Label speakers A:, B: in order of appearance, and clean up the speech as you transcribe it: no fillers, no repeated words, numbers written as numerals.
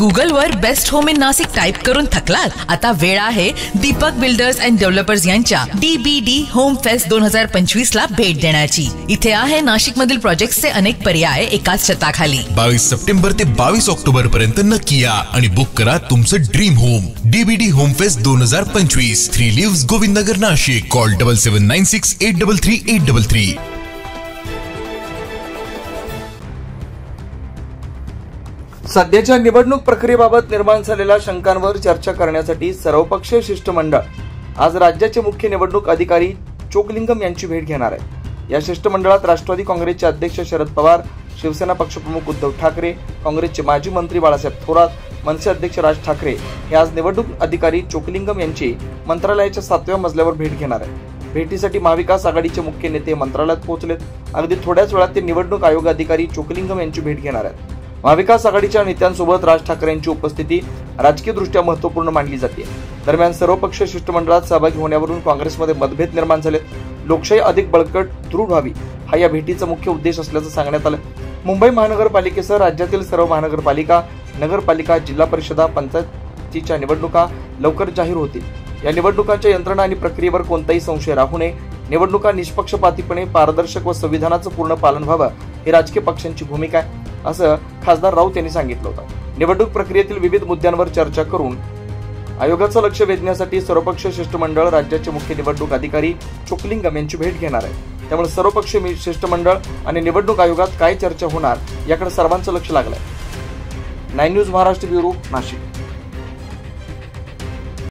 A: Google वर best home in Nashik type करून थकलात? आता वेळ आहे दीपक बिल्डर्स अँड डेव्हलपर्स यांच्या DBD होम फेस्ट 2025 ला भेट देण्याची। इथे आहे नाशिक मधील प्रोजेक्ट्सचे अनेक पर्याय एकाच छताखाली।
B: 22 सप्टेंबर ते 22 ऑक्टोबर पर्यंत नक्की या आणि बुक करा तुमचं dream home. DBD home fest 2025, 3 lives Govindnagar Nashik. Call 7796 833 833।
C: सध्याच्या निवडणूक प्रक्रियेबाबत निर्माण झालेल्या शंकांवर चर्चा करण्यासाठी सर्वपक्षीय शिष्टमंडळ आज राज्याचे मुख्य निवडणूक अधिकारी चोकलिंगम यांची भेट घेणार आहे। या शिष्टमंडळात राष्ट्रवादी काँग्रेसचे अध्यक्ष शरद पवार, शिवसेना पक्षप्रमुख उद्धव ठाकरे, काँग्रेसचे माजी मंत्री बाळासाहेब थोरात, मनसे अध्यक्ष राज ठाकरे हे आज निवडणूक अधिकारी चोकलिंगम यांची मंत्रालयाच्या 7व्या मजल्यावर भेट घेणार आहे। भेटीसाठी महाविकास आघाडीचे मुख्य नेते मंत्रालयात पोहोचलेत। अगदी थोड्याच वेळात ते निवडणूक आयोग अधिकारी चोकलिंगम यांची भेट घेणार आहेत। महाविकास आघाडीच्या नेत्यांसोबत राज ठाकरे यांची उपस्थिती राजकीयदृष्ट्या महत्त्वपूर्ण मानली जाते। दरम्यान सर्वपक्षीय शिष्टमंडळात सहभागी होण्यावरून काँग्रेसमध्ये मतभेद निर्माण झालेत। लोकशाही अधिक बळकट दृढ व्हावी हा या भेटीचा मुख्य उद्देश असल्याचं सांगण्यात आलं। मुंबई महानगरपालिकेसह राज्यातील सर्व महानगरपालिका, नगरपालिका, जिल्हा परिषदा, पंचायतीच्या निवडणुका लवकर जाहीर होतील। या निवडणुकांच्या यंत्रणा आणि प्रक्रियेवर कोणताही संशय राहू नये। निवडणुका निष्पक्षपातीपणे, पारदर्शक व संविधानाचं पूर्ण पालन व्हावं ही राजकीय पक्षांची भूमिका आहे, असं खासदार राऊत यांनी सांगितलं होतं। निवडणूक प्रक्रियेतील विविध मुद्द्यांवर चर्चा करून आयोगाचं लक्ष वेधण्यासाठी सर्वपक्षीय शिष्टमंडळ राज्याचे मुख्य निवडणूक अधिकारी चोकलिंगम यांची भेट घेणार आहे। त्यामुळे सर्वपक्षीय शिष्टमंडळ आणि निवडणूक आयोगात काय चर्चा होणार याकडे सर्वांचं लक्ष लागलंय। 9 न्यूज महाराष्ट्र ब्युरो, नाशिक।